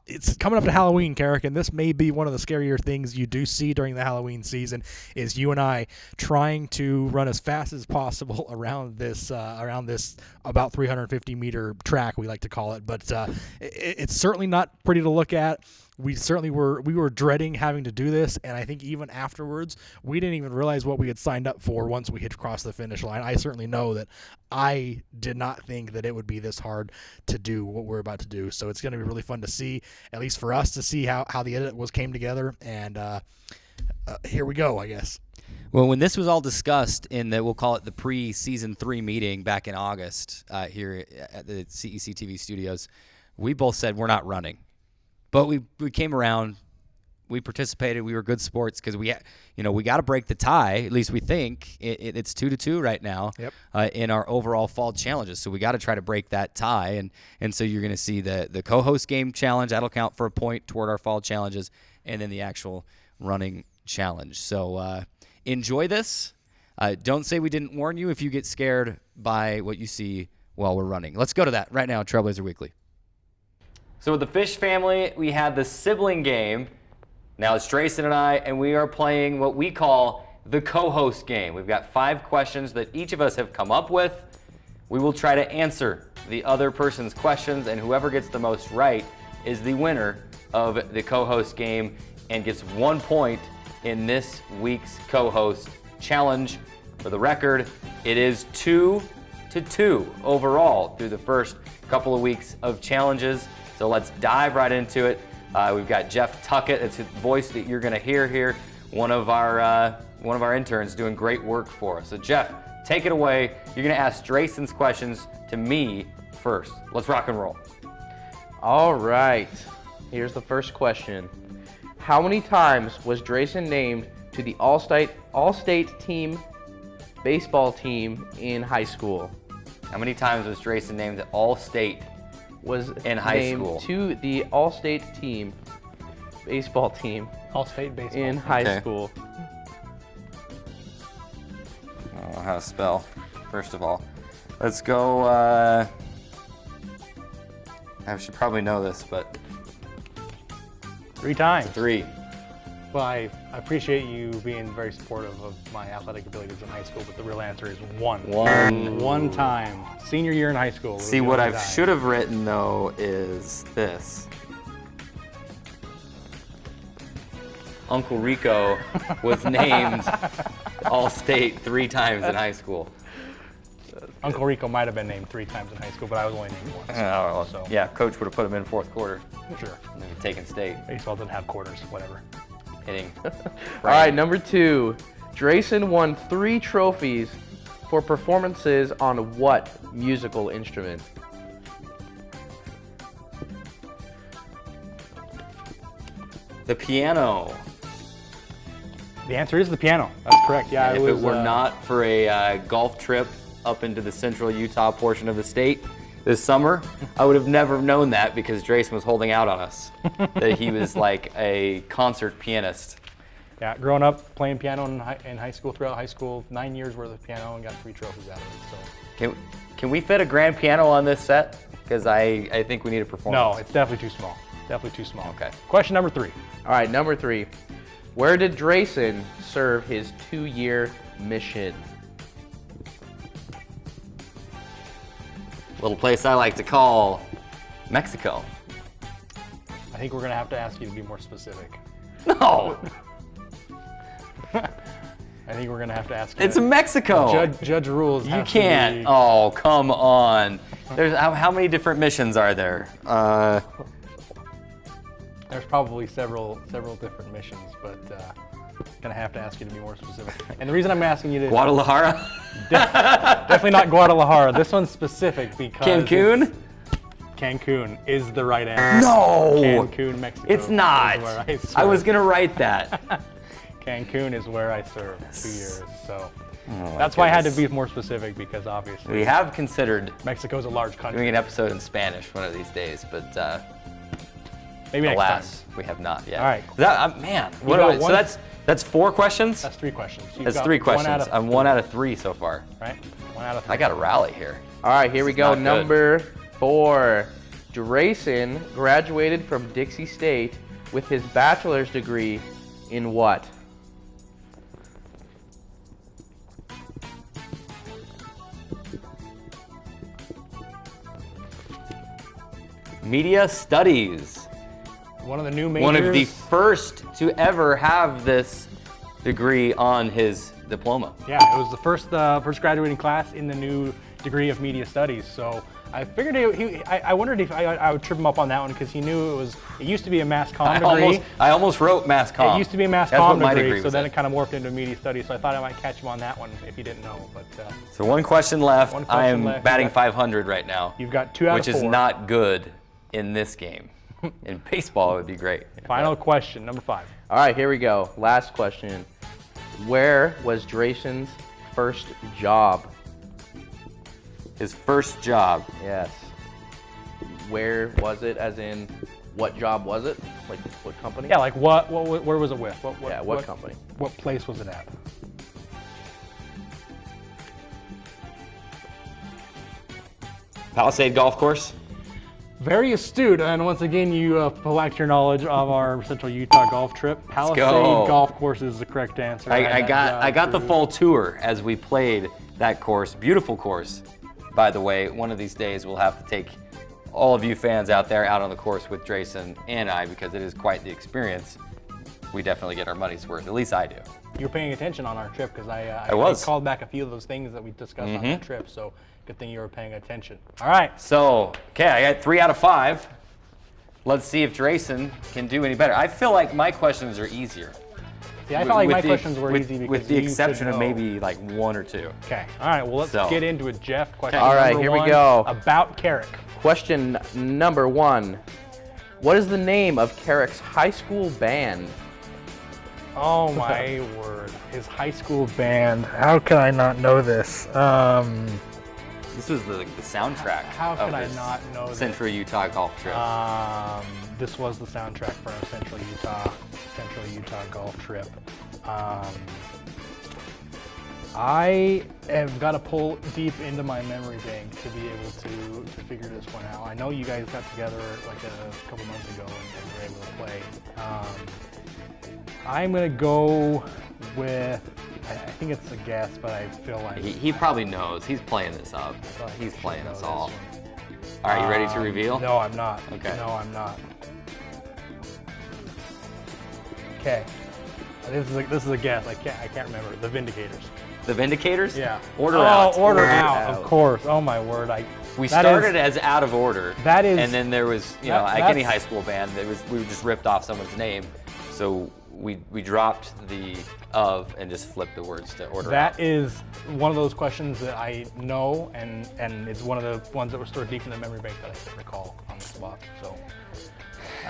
Speaker 3: It's coming up to Halloween, Keric, and this may be one of the scarier things you do see during the Halloween season, is you and I trying to run as fast as possible around this about 350-meter track, we like to call it. But it's certainly not pretty to look at. We were dreading having to do this, and I think even afterwards, we didn't even realize what we had signed up for once we hit cross the finish line. I certainly know that I did not think that it would be this hard to do what we're about to do. So it's going to be really fun to see, at least for us, to see how the edit came together. And here we go, I guess.
Speaker 2: Well, when this was all discussed in we'll call it the pre-season 3 meeting back in August here at the CEC TV studios, we both said we're not running. But we came around, we participated, we were good sports because we got to break the tie. At least we think it's 2-2 right now. Yep. In our overall fall challenges. So we got to try to break that tie, and so you're going to see the co-host game challenge that'll count for a point toward our fall challenges, and then the actual running challenge. So enjoy this. Don't say we didn't warn you if you get scared by what you see while we're running. Let's go to that right now, Trailblazer Weekly. So with the Fish family, we had the sibling game. Now it's Drayson and I, and we are playing what we call the co-host game. We've got 5 questions that each of us have come up with. We will try to answer the other person's questions, and whoever gets the most right is the winner of the co-host game and gets 1 point in this week's co-host challenge. For the record, it is 2-2 overall through the first couple of weeks of challenges. So let's dive right into it. We've got Jeff Tuckett. It's his voice that you're going to hear here. One of our interns doing great work for us. So Jeff, take it away. You're going to ask Drayson's questions to me first. Let's rock and roll.
Speaker 25: All right. Here's the first question. How many times was Drayson named to the All-State team baseball team in high school?
Speaker 2: How many times was Drayson named the All-State
Speaker 25: was
Speaker 2: in high school
Speaker 25: to the All-State team baseball team
Speaker 16: All-State baseball
Speaker 25: in high school?
Speaker 2: I don't know how to spell, first of all. Let's go I should probably know this, but
Speaker 16: 3 times.
Speaker 2: it's a 3.
Speaker 16: Well, I appreciate you being very supportive of my athletic abilities in high school, but the real answer is 1.
Speaker 2: 1.
Speaker 16: 1 time. Senior year in high school.
Speaker 2: See, what I should have written, though, is this. Uncle Rico was named All-State 3 times in high school.
Speaker 16: Uncle Rico might have been named 3 times in high school, but I was only named once.
Speaker 2: Oh,
Speaker 16: so.
Speaker 2: Yeah, coach would have put him in 4th quarter.
Speaker 16: Sure.
Speaker 2: And then taken state.
Speaker 16: Baseball didn't have quarters, whatever.
Speaker 2: Hitting.
Speaker 25: All right, number 2. Drayson won 3 trophies for performances on what musical instrument?
Speaker 2: The piano.
Speaker 16: The answer is the piano. That's correct. Yeah.
Speaker 2: And if it were not for a golf trip up into the central Utah portion of the state this summer, I would have never known that because Drayson was holding out on us that he was like a concert pianist.
Speaker 16: Yeah, growing up playing piano in high school, throughout high school, 9 years worth of piano and got 3 trophies out of it. So.
Speaker 2: Can we fit a grand piano on this set? Because I think we need a performance.
Speaker 16: No, it's definitely too small. Definitely too small.
Speaker 2: Okay.
Speaker 16: Question number 3.
Speaker 25: All right, number 3. Where did Drayson serve his 2-year mission?
Speaker 2: Little place I like to call Mexico.
Speaker 16: I think we're going to have to ask you to be more specific.
Speaker 2: No!
Speaker 16: I think we're going to have to ask you.
Speaker 2: It's Mexico!
Speaker 16: Judge rules.
Speaker 2: You can't. Oh, come on. There's how many different missions are there?
Speaker 16: There's probably several different missions, but gonna have to ask you to be more specific. And the reason I'm asking you to
Speaker 2: Guadalajara?
Speaker 16: Definitely not Guadalajara. This one's specific because
Speaker 2: Cancun?
Speaker 16: Cancun is the right answer.
Speaker 2: No!
Speaker 16: Cancun, Mexico.
Speaker 2: It's not. I was gonna write that.
Speaker 16: Cancun is where I served 2 years, so.
Speaker 2: Oh,
Speaker 16: that's why I had to be more specific because obviously
Speaker 2: we have considered
Speaker 16: Mexico's a large country.
Speaker 2: Doing an episode in Spanish one of these days, but
Speaker 16: maybe next
Speaker 2: alas,
Speaker 16: time.
Speaker 2: We have not yet.
Speaker 16: All right.
Speaker 2: Man, so that's 4 questions?
Speaker 16: That's 3 questions.
Speaker 2: That's 3 questions. I'm 1 out of 3 so far.
Speaker 16: Right? 1 out of 3.
Speaker 2: I got to rally here.
Speaker 25: All right, here we go. Number 4. Drayson graduated from Dixie State with his bachelor's degree in what?
Speaker 2: Media Studies.
Speaker 16: One of the new majors.
Speaker 2: One of the first to ever have this degree on his diploma.
Speaker 16: Yeah, it was the first graduating class in the new degree of Media Studies. So I figured I wondered if I would trip him up on that one because he knew it used to be a mass comm degree.
Speaker 2: I almost wrote mass comm.
Speaker 16: It used to be a mass comm degree, so then it kind of morphed into Media Studies. So I thought I might catch him on that one if he didn't know. But
Speaker 2: so 1 question left. I am
Speaker 16: left.
Speaker 2: batting 500 right now.
Speaker 16: You've got 2 out of 4.
Speaker 2: Which is not good in this game. In baseball, it would be great.
Speaker 16: Final question, number 5.
Speaker 25: All right, here we go. Last question. Where was Drayson's first job?
Speaker 2: His first job?
Speaker 25: Yes. Where was it, as in what job was it? Like what company?
Speaker 16: Yeah, like where was it with?
Speaker 25: What company?
Speaker 16: What place was it at?
Speaker 2: Palisade Golf Course?
Speaker 16: Very astute, and once again, you collect your knowledge of our Central Utah golf trip. Palisade Golf Course is the correct answer.
Speaker 2: I got the full tour as we played that course. Beautiful course, by the way. One of these days, we'll have to take all of you fans out there out on the course with Drayson and I because it is quite the experience. We definitely get our money's worth. At least I do.
Speaker 16: You're paying attention on our trip because I called back a few of those things that we discussed on the trip. So. Good thing you were paying attention. All right.
Speaker 2: So, okay, I got 3 out of 5. Let's see if Drayson can do any better. I feel like my questions are easier.
Speaker 16: Yeah, I felt like my questions were easy because
Speaker 2: with the exception of maybe like 1 or 2.
Speaker 16: Okay. All right. Well, let's get into it, Jeff. Question
Speaker 25: All right,
Speaker 16: number
Speaker 25: here
Speaker 16: 1
Speaker 25: we go.
Speaker 16: About Keric.
Speaker 25: Question number 1. What is the name of Keric's high school band?
Speaker 16: Oh my word! His high school band. How can I not know this?
Speaker 2: This was the soundtrack.
Speaker 16: How can I not know this?
Speaker 2: Central Utah golf trip.
Speaker 16: This was the soundtrack for our Central Utah golf trip. I have got to pull deep into my memory bank to be able to figure this one out. I know you guys got together like a couple months ago and were able to play. I'm going to go with, I think it's a guess, but I feel like...
Speaker 2: He probably knows. He's playing this up. He's playing us all. All right, you ready to reveal?
Speaker 16: No, I'm not.
Speaker 2: Okay.
Speaker 16: No, I'm not. Okay. This is a guess. I can't remember. The Vindicators.
Speaker 2: The Vindicators?
Speaker 16: Yeah.
Speaker 2: Order out.
Speaker 16: Order out. Of course. Oh my word.
Speaker 2: We started as Out of Order.
Speaker 16: That is.
Speaker 2: And then there was, like any high school band, we just ripped off someone's name. So we dropped the of and just flipped the words to Order out.
Speaker 16: That is one of those questions that I know, and it's one of the ones that were stored deep in the memory bank that I can't recall on the spot. So.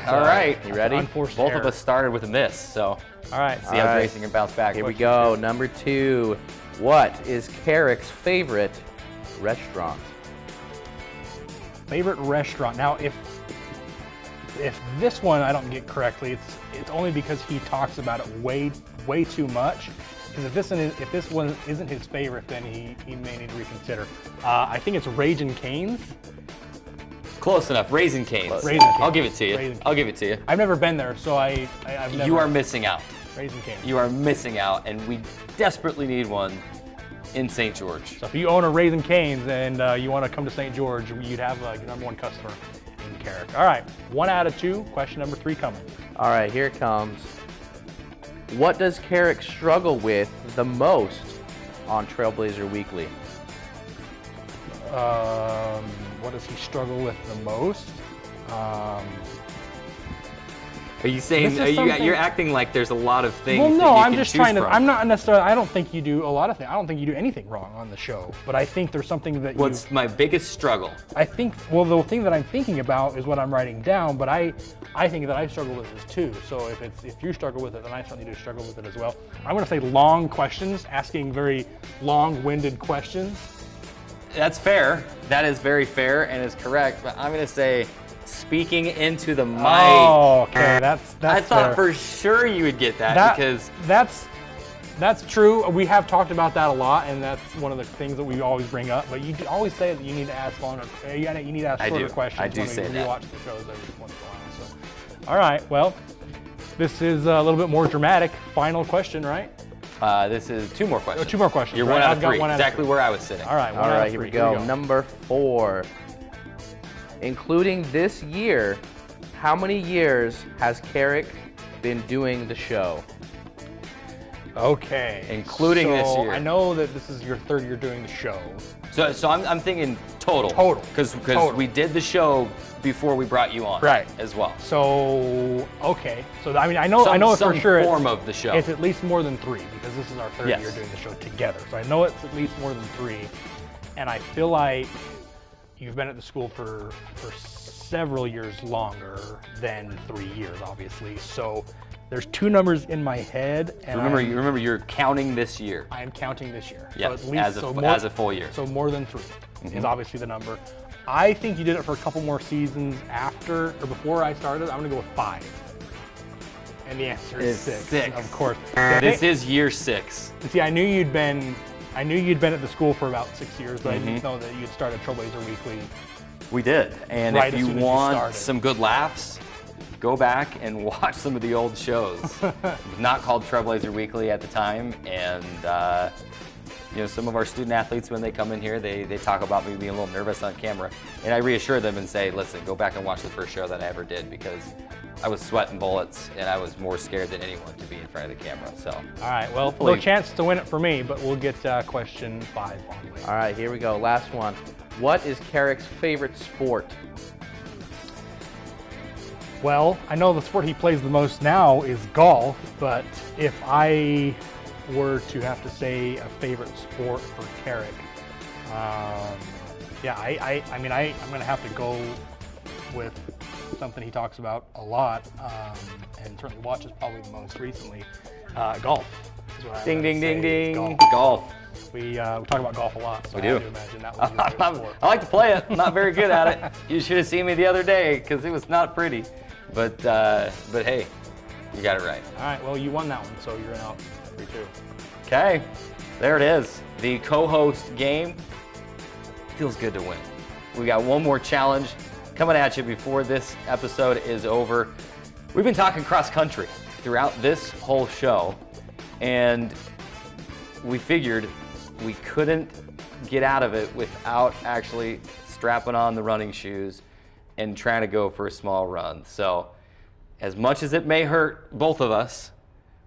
Speaker 2: All right, you ready?
Speaker 16: Both
Speaker 2: of us started with a miss, so.
Speaker 16: All right.
Speaker 2: See how Drayson can bounce back.
Speaker 25: Here we go. Number 2. What is Keric's favorite restaurant?
Speaker 16: Favorite restaurant. Now, if this one I don't get correctly, it's only because he talks about it way too much. Because if this one isn't his favorite, then he may need to reconsider. I think it's Ragin' Cane's.
Speaker 2: Close enough. Raising Cane's. I'll give it to you. I'll give it to you.
Speaker 16: I've never been there, so I've never.
Speaker 2: You are missing out.
Speaker 16: Raising Cane's.
Speaker 2: You are missing out, and we desperately need one in St. George.
Speaker 16: So if you own a Raising Cane's and you want to come to St. George, you'd have your #1 customer in Keric. All right, 1 out of 2. Question number 3 coming.
Speaker 25: All right, here it comes. What does Keric struggle with the most on Trailblazer Weekly?
Speaker 16: What does he struggle with the most?
Speaker 2: Are you saying you're acting like there's a lot of things?
Speaker 16: Well, no,
Speaker 2: that you
Speaker 16: I'm
Speaker 2: can
Speaker 16: just
Speaker 2: choose
Speaker 16: trying to.
Speaker 2: from.
Speaker 16: I'm not necessarily. I don't think you do a lot of things. I don't think you do anything wrong on the show. But I think there's something that.
Speaker 2: What's my biggest struggle?
Speaker 16: I think. Well, the thing that I'm thinking about is what I'm writing down. But I think that I struggle with this too. So if you struggle with it, then I certainly do struggle with it as well. I'm going to say long questions, asking very long-winded questions.
Speaker 2: That's fair. That is very fair and is correct. But I'm going to say speaking into the mic.
Speaker 16: Oh, okay. That's
Speaker 2: I thought
Speaker 16: fair.
Speaker 2: for sure you would get that because
Speaker 16: that's true. We have talked about that a lot, and that's one of the things that we always bring up. But you always say that you need to ask longer. You need to ask shorter questions.
Speaker 2: I do
Speaker 16: when
Speaker 2: say
Speaker 16: we
Speaker 2: that.
Speaker 16: rewatch the shows every once in a while. So, all right. Well, this is a little bit more dramatic. Final question, right?
Speaker 2: This is 2 more questions.
Speaker 16: 2 more questions.
Speaker 2: You're
Speaker 16: right?
Speaker 2: 1 out
Speaker 16: I've
Speaker 2: of
Speaker 16: got
Speaker 2: 3.
Speaker 16: 1 out of
Speaker 2: Exactly
Speaker 16: 3.
Speaker 2: where I was sitting.
Speaker 16: All right.
Speaker 25: All right, here we go. Number 4. Including this year, how many years has Keric been doing the show?
Speaker 16: Okay.
Speaker 2: Including this year.
Speaker 16: I know that this is your 3rd year doing the show.
Speaker 2: So I'm thinking total.
Speaker 16: Total.
Speaker 2: Because
Speaker 16: Total.
Speaker 2: we did the show before we brought you on.
Speaker 16: Right.
Speaker 2: As well.
Speaker 16: So okay. So I mean I know
Speaker 2: Some
Speaker 16: for sure
Speaker 2: form of the show.
Speaker 16: It's at least more than 3 because this is our 3rd
Speaker 2: Yes.
Speaker 16: year doing the show together. So I know it's at least more than 3, and I feel like you've been at the school for several years longer than 3 years, obviously. So there's 2 numbers in my head. And
Speaker 2: remember you're counting this year.
Speaker 16: I am counting this year.
Speaker 2: Yeah,
Speaker 16: So at least,
Speaker 2: as a full year.
Speaker 16: So more than 3 is obviously the number. I think you did it for a couple more seasons after or before I started. I'm gonna go with 5. And the answer is 6. Of course.
Speaker 2: This is year 6.
Speaker 16: See, I knew you'd been at the school for about 6 years, but I didn't know that you'd started Trailblazer Weekly.
Speaker 2: We did. And
Speaker 16: Right
Speaker 2: if
Speaker 16: as
Speaker 2: you
Speaker 16: soon as you
Speaker 2: want
Speaker 16: started.
Speaker 2: some good laughs, go back and watch some of the old shows. It was not called Trailblazer Weekly at the time, and some of our student athletes, when they come in here, they talk about me being a little nervous on camera, and I reassure them and say, listen, go back and watch the first show that I ever did, because I was sweating bullets and I was more scared than anyone to be in front of the camera. So
Speaker 16: all right, well,
Speaker 2: hopefully-
Speaker 16: no chance to win it for me, but we'll get question 5 on the way.
Speaker 25: All right, here we go. Last one. What is Keric's favorite sport?
Speaker 16: Well, I know the sport he plays the most now is golf, but if I were to have to say a favorite sport for Keric, I'm going to have to go with something he talks about a lot and certainly watches probably the most recently, golf. Is what I
Speaker 2: Ding,
Speaker 16: would
Speaker 2: ding,
Speaker 16: say.
Speaker 2: ding, ding.
Speaker 16: Golf.
Speaker 2: Golf.
Speaker 16: We talk about golf a lot, so
Speaker 2: We
Speaker 16: I
Speaker 2: do.
Speaker 16: have to imagine that was your favorite sport.
Speaker 2: I like to play it. I'm not very good at it. You should have seen me the other day because it was not pretty. But hey, you got it right.
Speaker 16: All right, well, you won that one, so you're out 3-2.
Speaker 2: Okay. There it is, the co-host game. Feels good to win. We got one more challenge coming at you before this episode is over. We've been talking cross country throughout this whole show, and we figured we couldn't get out of it without actually strapping on the running shoes and trying to go for a small run. So as much as it may hurt both of us,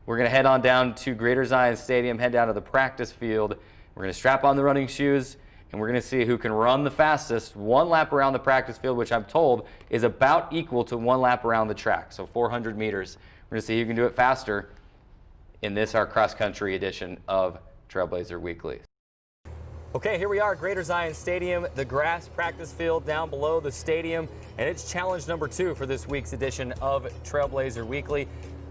Speaker 2: we're going to head on down to Greater Zion Stadium, head down to the practice field. We're going to strap on the running shoes, and we're going to see who can run the fastest one lap around the practice field, which I'm told is about equal to one lap around the track, so 400 meters. We're going to see who can do it faster in this, our cross-country edition of Trailblazer Weekly. Okay, here we are at Greater Zion Stadium, the grass practice field down below the stadium, and it's challenge number 2 for this week's edition of Trailblazer Weekly.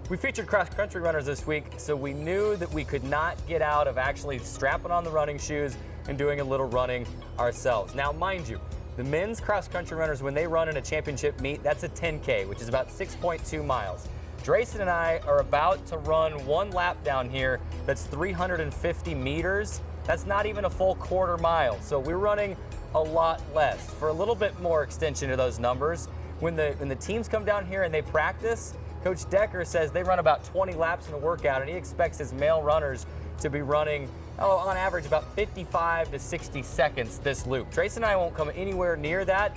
Speaker 2: We featured cross-country runners this week, so we knew that we could not get out of actually strapping on the running shoes and doing a little running ourselves. Now, mind you, the men's cross-country runners, when they run in a championship meet, that's a 10K, which is about 6.2 miles. Drayson and I are about to run one lap down here that's 350 meters. That's not even a full quarter mile, so we're running a lot less. For a little bit more extension to those numbers, when the teams come down here and they practice, Coach Decker says they run about 20 laps in a workout, and he expects his male runners to be running, on average, about 55 to 60 seconds this loop. Drayson and I won't come anywhere near that,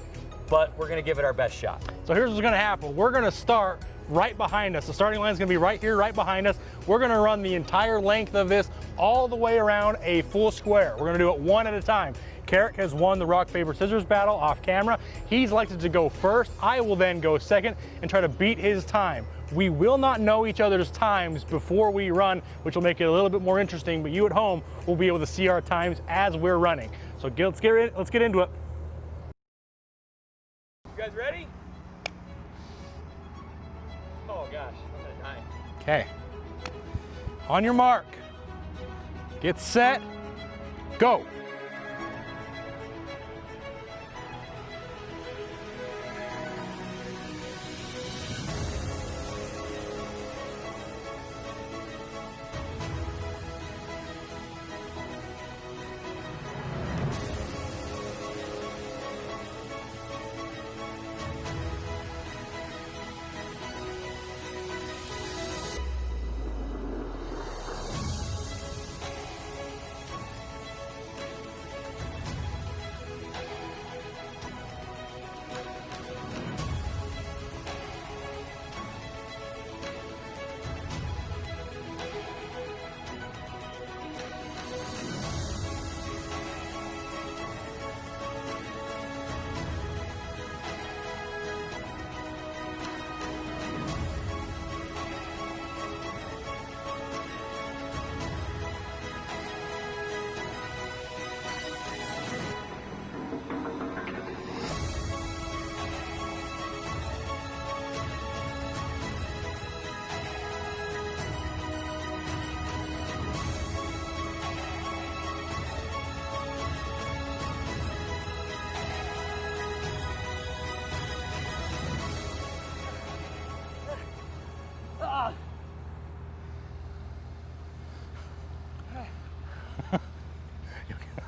Speaker 2: but we're going to give it our best shot.
Speaker 16: So here's what's going to happen. We're going to start right behind us. The starting line is going to be right here, right behind us. We're going to run the entire length of this all the way around a full square. We're going to do it one at a time. Keric has won the rock, paper, scissors battle off camera. He's elected to go first. I will then go second and try to beat his time. We will not know each other's times before we run, which will make it a little bit more interesting, but you at home will be able to see our times as we're running. So let's get into it.
Speaker 2: You guys ready? Oh gosh, I'm gonna die.
Speaker 16: Okay. On your mark. Get set. Go.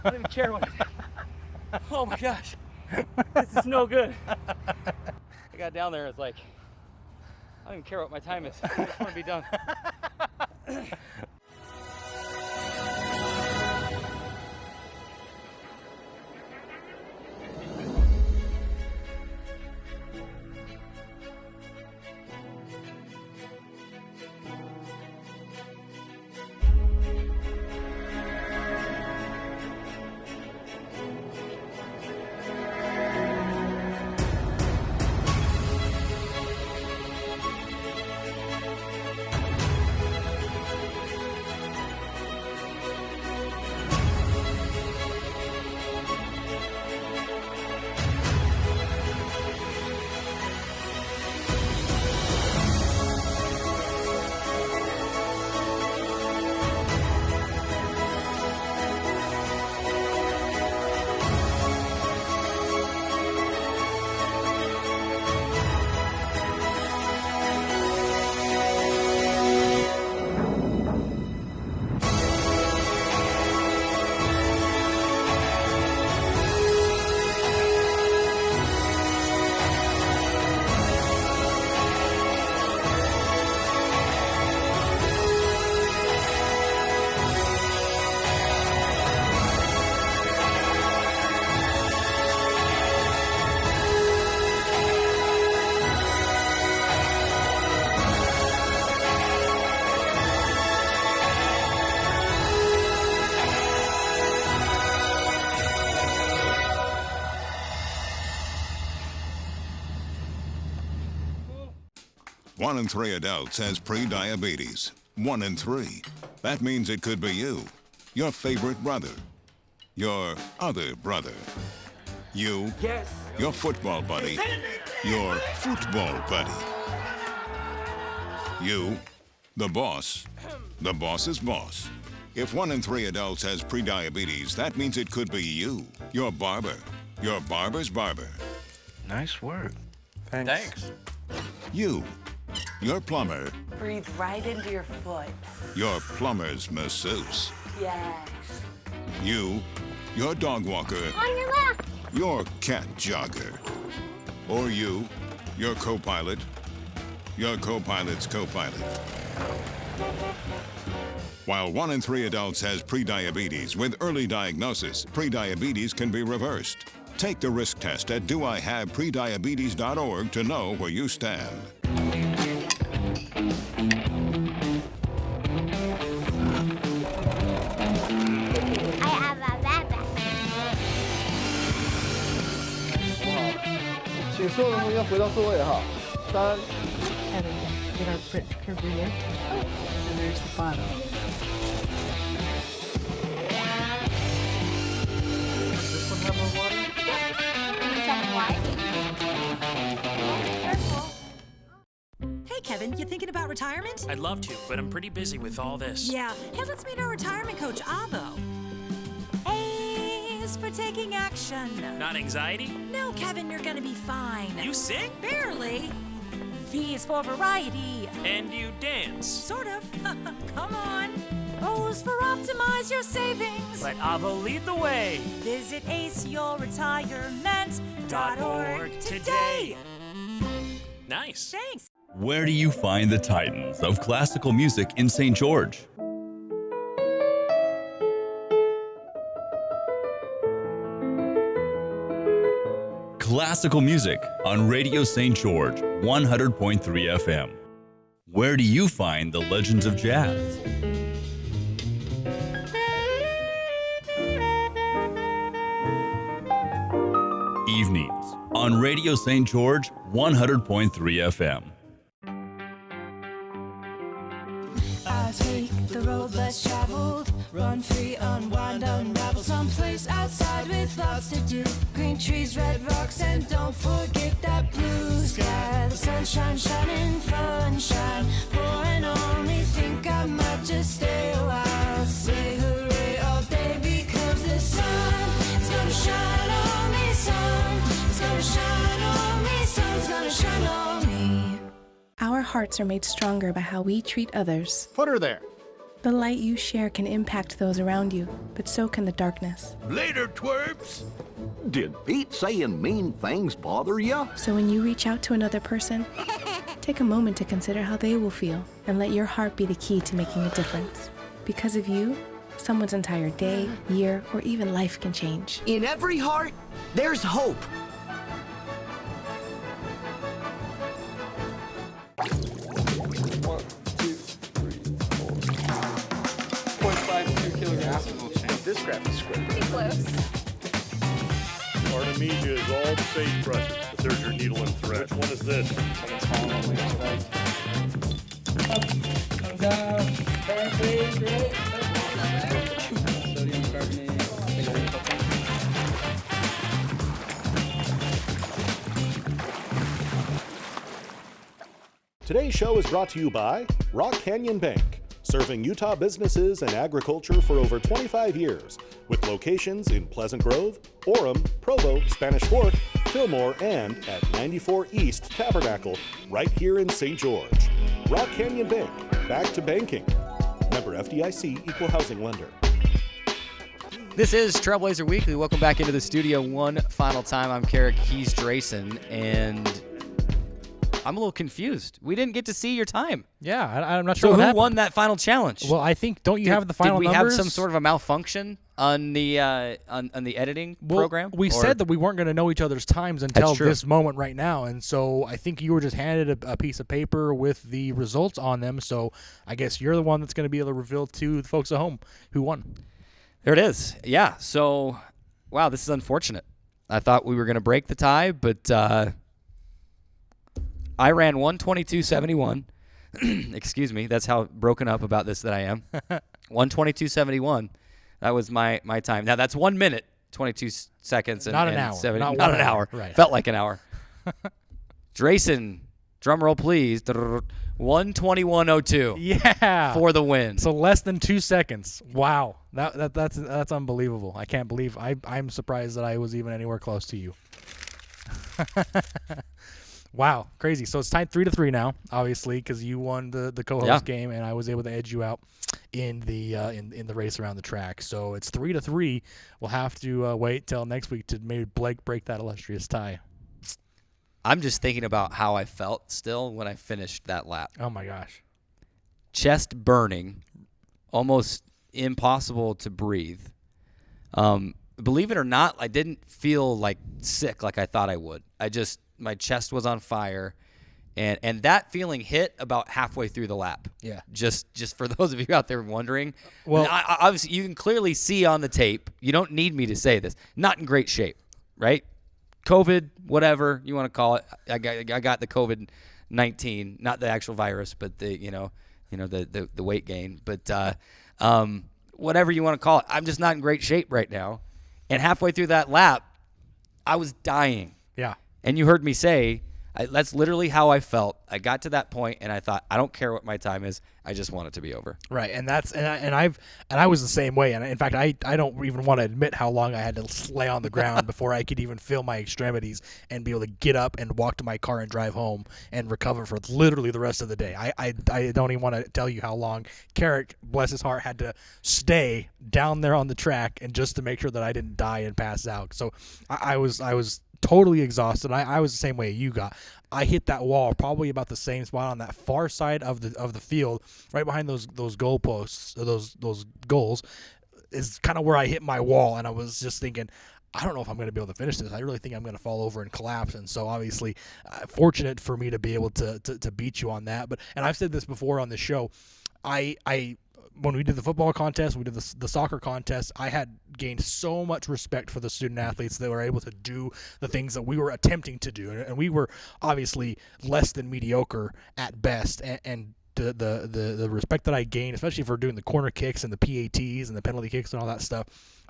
Speaker 2: I don't even care what I did. Oh my gosh. This is no good. I got down there, it's like, I don't even care what my time is. I just want to be done.
Speaker 4: 1 in 3 adults has pre-diabetes. 1 in 3. That means it could be you, your favorite brother, your other brother, you, your football buddy, your football buddy, you, the boss's boss. If 1 in 3 adults has pre-diabetes, that means it could be you, your barber, your barber's barber.
Speaker 7: Nice work.
Speaker 25: Thanks.
Speaker 4: You, your plumber,
Speaker 5: Breathe right into your foot.
Speaker 4: your plumber's masseuse.
Speaker 5: Yes.
Speaker 4: You, your dog walker,
Speaker 5: On your left.
Speaker 4: your cat jogger. Or you, your co-pilot, your co-pilot's co-pilot. While 1 in 3 adults has prediabetes, with early diagnosis, prediabetes can be reversed. Take the risk test at doihaveprediabetes.org to know where you stand.
Speaker 5: Kevin, get our picture here. And there's the bottle. Does this one have more water?
Speaker 6: Hey, Kevin, you thinking about retirement?
Speaker 8: I'd love to, but I'm pretty busy with all this.
Speaker 6: Yeah. Hey, let's meet our retirement coach, Avo. A is for taking action.
Speaker 8: Not anxiety?
Speaker 6: No, Kevin, you're gonna be fine.
Speaker 8: You sing?
Speaker 6: Barely. V is for variety.
Speaker 8: And you dance?
Speaker 6: Sort of. Come on. O is for optimize your savings.
Speaker 8: Let Avo lead the way.
Speaker 6: Visit aceyourretirement.org today.
Speaker 8: Nice.
Speaker 6: Thanks.
Speaker 19: Where do you find the titans of classical music in St. George? Classical music on Radio St. George, 100.3 FM. Where do you find the legends of jazz? Evenings on Radio St. George, 100.3 FM.
Speaker 23: I take the road less traveled, run free, unwind, unravel, someplace outside with lots to do. Green trees, red rocks, and don't forget that blue sky. The sunshine shining, sunshine pouring on me. Think I might just stay a while. Say hooray all day because the sun is gonna shine on me. Sun is gonna shine on me. Sun's gonna shine on me.
Speaker 9: Our hearts are made stronger by how we treat others.
Speaker 10: Put her there.
Speaker 9: The light you share can impact those around you, but so can the darkness.
Speaker 26: Later, twerps! Did Pete saying mean things bother ya?
Speaker 9: So when you reach out to another person, take a moment to consider how they will feel and let your heart be the key to making a difference. Because of you, someone's entire day, year, or even life can change.
Speaker 26: In every heart, there's hope.
Speaker 10: This graph is square.
Speaker 27: Pretty close.
Speaker 28: Artemisia is all the sage brushes, but there's your needle and thread. Which one is this?
Speaker 29: Come down. Turn, please. Great. Sodium carbonate.
Speaker 1: Today's show is brought to you by Rock Canyon Bank, serving Utah businesses and agriculture for over 25 years, with locations in Pleasant Grove, Orem, Provo, Spanish Fork, Fillmore, and at 94 East Tabernacle, right here in St. George. Rock Canyon Bank, back to banking. Member FDIC, equal housing lender.
Speaker 2: This is Trailblazer Weekly. Welcome back into the studio one final time. I'm Keric, he's Drayson, and I'm a little confused. We didn't get to see your time.
Speaker 3: Yeah, I'm not sure
Speaker 2: So
Speaker 3: what
Speaker 2: who
Speaker 3: happened.
Speaker 2: won that final challenge?
Speaker 3: Well, I think, don't you have the final
Speaker 2: numbers? Did we
Speaker 3: numbers?
Speaker 2: have some sort of a malfunction on the on the editing program?
Speaker 3: We
Speaker 2: Or-
Speaker 3: said that we weren't going to know each other's times until
Speaker 2: true.
Speaker 3: this moment right now, and so I think you were just handed a piece of paper with the results on them, so I guess you're the one that's going to be able to reveal to the folks at home who won.
Speaker 2: There it is. Yeah, so, wow, this is unfortunate. I thought we were going to break the tie, but I ran 1:22.71. Excuse me. That's how broken up about this that I am. 1:22.71. That was my time. Now, that's 1 minute, 22 seconds.
Speaker 3: Not an
Speaker 2: and
Speaker 3: hour.
Speaker 2: 70,
Speaker 3: Not
Speaker 2: not
Speaker 3: 1
Speaker 2: an hour.
Speaker 3: hour. Right.
Speaker 2: Felt like an hour. Drayson, drum roll, please. 1:21.02.
Speaker 3: Yeah.
Speaker 2: For the win.
Speaker 3: So less than 2 seconds. Wow. That's unbelievable. I can't believe I'm surprised that I was even anywhere close to you. Wow, crazy. So it's tied 3-3 now, obviously, because you won the co-host game, and I was able to edge you out in the race around the track. So it's 3-3. We'll have to wait till next week to maybe break that illustrious tie.
Speaker 2: I'm just thinking about how I felt still when I finished that lap.
Speaker 3: Oh my gosh.
Speaker 2: Chest burning, almost impossible to breathe. Believe it or not, I didn't feel like sick like I thought I would. My chest was on fire, and that feeling hit about halfway through the lap.
Speaker 3: Yeah.
Speaker 2: Just for those of you out there wondering.
Speaker 3: Well,
Speaker 2: obviously you can clearly see on the tape. You don't need me to say this. Not in great shape, right? COVID, whatever you want to call it. I got the COVID-19, not the actual virus, but the weight gain. But whatever you want to call it, I'm just not in great shape right now. And halfway through that lap, I was dying.
Speaker 3: Yeah.
Speaker 2: And you heard me say, that's literally how I felt. I got to that point, and I thought, I don't care what my time is. I just want it to be over.
Speaker 3: Right, and I was the same way. And in fact, I don't even want to admit how long I had to lay on the ground before I could even feel my extremities and be able to get up and walk to my car and drive home and recover for literally the rest of the day. I don't even want to tell you how long Keric, bless his heart, had to stay down there on the track and just to make sure that I didn't die and pass out. So I was totally exhausted. I was the same way you got. I hit that wall probably about the same spot on that far side of the field, right behind those goalposts, those goals, is kind of where I hit my wall. And I was just thinking, I don't know if I'm going to be able to finish this. I really think I'm going to fall over and collapse. And so obviously, fortunate for me to be able to beat you on that. And I've said this before on the show. When we did the football contest, we did the soccer contest, I had gained so much respect for the student athletes that were able to do the things that we were attempting to do. And we were obviously less than mediocre at best. And the respect that I gained, especially for doing the corner kicks and the PATs and the penalty kicks and all that stuff,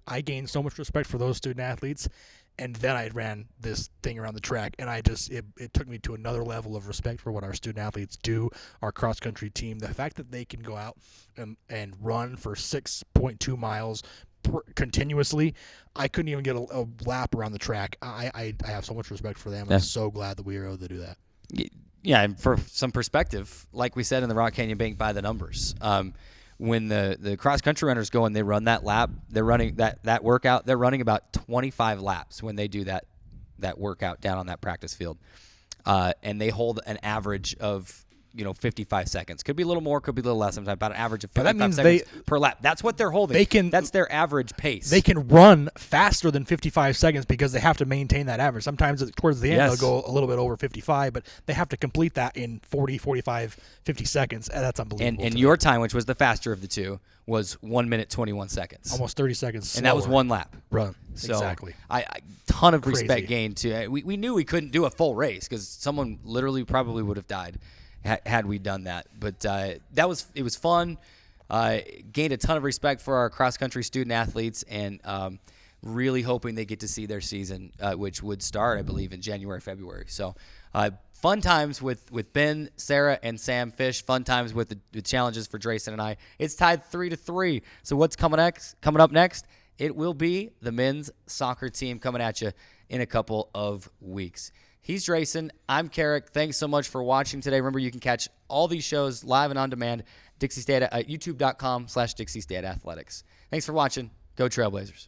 Speaker 3: I gained so much respect for those student athletes. And then I ran this thing around the track, and it took me to another level of respect for what our student athletes do, our cross-country team. The fact that they can go out and run for 6.2 miles continuously, I couldn't even get a lap around the track. I have so much respect for them. I'm so glad that we were able to do that.
Speaker 2: Yeah, and for some perspective, like we said in the Rock Canyon Bank by the numbers, when the cross-country runners go and they run that lap, they're running that workout, they're running about 25 laps when they do that workout down on that practice field. And they hold an average of 55 seconds. Could be a little more, could be a little less sometimes, about an average of 55 seconds per lap. That's what they're holding. That's their average pace.
Speaker 3: They can run faster than 55 seconds because they have to maintain that average. Sometimes towards the end they'll go a little bit over 55, but they have to complete that in 40, 45, 50 seconds. And that's unbelievable.
Speaker 2: And your time, which was the faster of the two, was 1 minute 21 seconds.
Speaker 3: Almost 30 seconds slower.
Speaker 2: And that was one lap.
Speaker 3: Run.
Speaker 2: So
Speaker 3: exactly.
Speaker 2: I ton of respect gained to. We knew we couldn't do a full race because someone literally probably would have died had we done that. But it was fun. Gained a ton of respect for our cross-country student athletes, and really hoping they get to see their season, which would start, I believe, in January, February. So fun times with Ben, Sara, and Sam Fish. Fun times with the challenges for Drayson and I. It's tied 3-3. So what's coming up next? It will be the men's soccer team coming at you in a couple of weeks. He's Drayson. I'm Keric. Thanks so much for watching today. Remember, you can catch all these shows live and on demand at YouTube.com/Dixie State Athletics. Thanks for watching. Go Trailblazers.